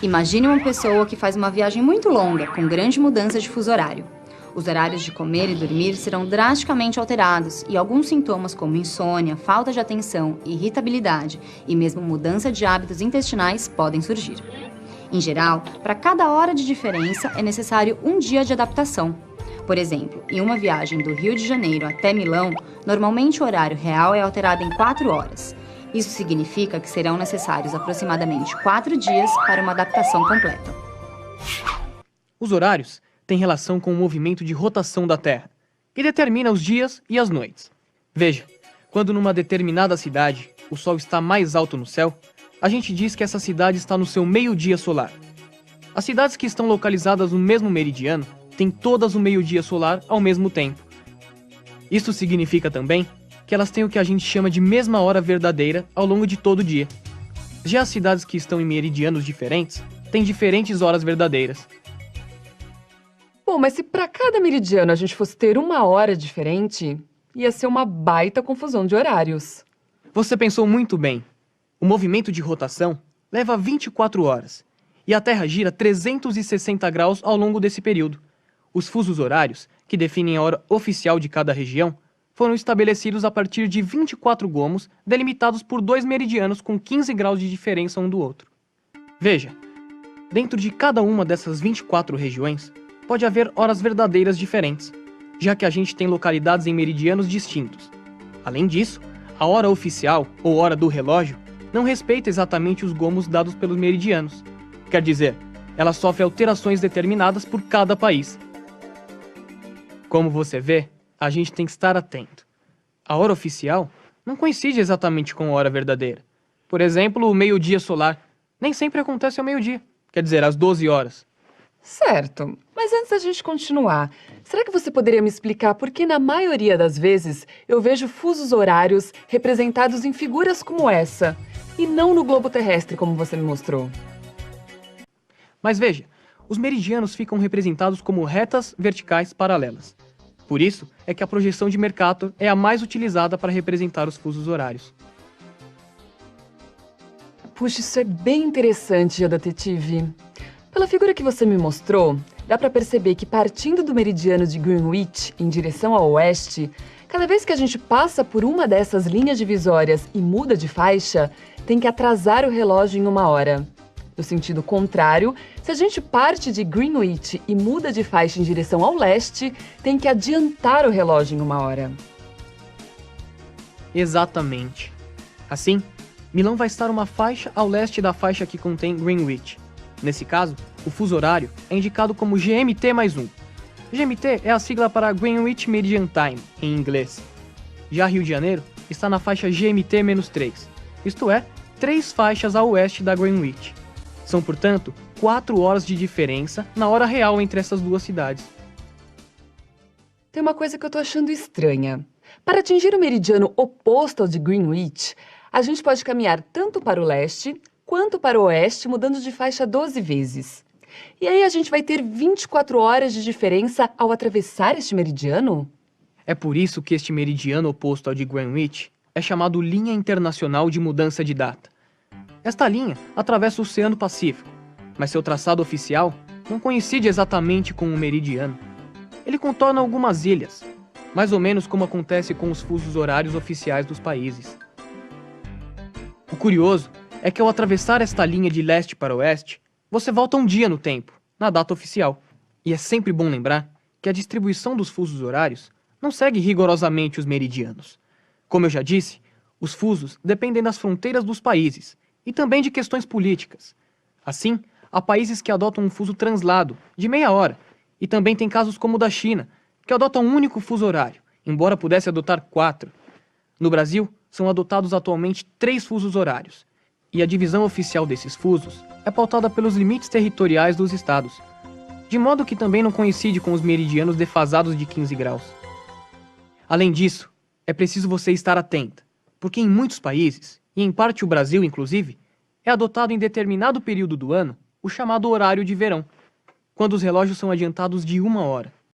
Imagine uma pessoa que faz uma viagem muito longa, com grande mudança de fuso horário. Os horários de comer e dormir serão drasticamente alterados e alguns sintomas como insônia, falta de atenção, irritabilidade e mesmo mudança de hábitos intestinais podem surgir. Em geral, para cada hora de diferença é necessário um dia de adaptação. Por exemplo, em uma viagem do Rio de Janeiro até Milão, normalmente o horário real é alterado em 4 horas. Isso significa que serão necessários aproximadamente 4 dias para uma adaptação completa. Os horários têm relação com o movimento de rotação da Terra, que determina os dias e as noites. Veja, quando numa determinada cidade o Sol está mais alto no céu, a gente diz que essa cidade está no seu meio-dia solar. As cidades que estão localizadas no mesmo meridiano têm todas o meio-dia solar ao mesmo tempo. Isso significa também que elas têm o que a gente chama de mesma hora verdadeira ao longo de todo o dia. Já as cidades que estão em meridianos diferentes têm diferentes horas verdadeiras. Bom, mas se para cada meridiano a gente fosse ter uma hora diferente, ia ser uma baita confusão de horários. Você pensou muito bem. O movimento de rotação leva 24 horas e a Terra gira 360 graus ao longo desse período. Os fusos horários, que definem a hora oficial de cada região, foram estabelecidos a partir de 24 gomos delimitados por 2 meridianos com 15 graus de diferença um do outro. Veja, dentro de cada uma dessas 24 regiões, pode haver horas verdadeiras diferentes, já que a gente tem localidades em meridianos distintos. Além disso, a hora oficial, ou hora do relógio, não respeita exatamente os gomos dados pelos meridianos. Quer dizer, ela sofre alterações determinadas por cada país. Como você vê, a gente tem que estar atento. A hora oficial não coincide exatamente com a hora verdadeira. Por exemplo, o meio-dia solar nem sempre acontece ao meio-dia, quer dizer, às 12 horas. Certo, mas antes da gente continuar, será que você poderia me explicar por que na maioria das vezes eu vejo fusos horários representados em figuras como essa, e não no globo terrestre como você me mostrou? Mas veja, os meridianos ficam representados como retas verticais paralelas. Por isso é que a projeção de Mercator é a mais utilizada para representar os fusos horários. Puxa, isso é bem interessante, detetive. Pela figura que você me mostrou, dá para perceber que partindo do meridiano de Greenwich em direção ao oeste, cada vez que a gente passa por uma dessas linhas divisórias e muda de faixa, tem que atrasar o relógio em 1 hora. No sentido contrário, se a gente parte de Greenwich e muda de faixa em direção ao leste, tem que adiantar o relógio em 1 hora. Exatamente. Assim, Milão vai estar uma faixa ao leste da faixa que contém Greenwich. Nesse caso, o fuso horário é indicado como GMT+1. GMT é a sigla para Greenwich Meridian Time, em inglês. Já Rio de Janeiro está na faixa GMT-3, isto é, 3 faixas a oeste da Greenwich. São, portanto, 4 horas de diferença na hora real entre essas duas cidades. Tem uma coisa que eu tô achando estranha. Para atingir o meridiano oposto ao de Greenwich, a gente pode caminhar tanto para o leste quanto para o oeste, mudando de faixa 12 vezes. E aí a gente vai ter 24 horas de diferença ao atravessar este meridiano? É por isso que este meridiano oposto ao de Greenwich é chamado Linha Internacional de Mudança de Data. Esta linha atravessa o Oceano Pacífico, mas seu traçado oficial não coincide exatamente com o meridiano. Ele contorna algumas ilhas, mais ou menos como acontece com os fusos horários oficiais dos países. O curioso é que ao atravessar esta linha de leste para oeste, você volta um dia no tempo, na data oficial. E é sempre bom lembrar que a distribuição dos fusos horários não segue rigorosamente os meridianos. Como eu já disse, os fusos dependem das fronteiras dos países e também de questões políticas. Assim, há países que adotam um fuso translado, de meia hora, e também tem casos como o da China, que adota um único fuso horário, embora pudesse adotar 4. No Brasil, são adotados atualmente 3 fusos horários, e a divisão oficial desses fusos é pautada pelos limites territoriais dos estados, de modo que também não coincide com os meridianos defasados de 15 graus. Além disso, é preciso você estar atenta, porque em muitos países, e em parte o Brasil inclusive, é adotado em determinado período do ano o chamado horário de verão, quando os relógios são adiantados de 1 hora.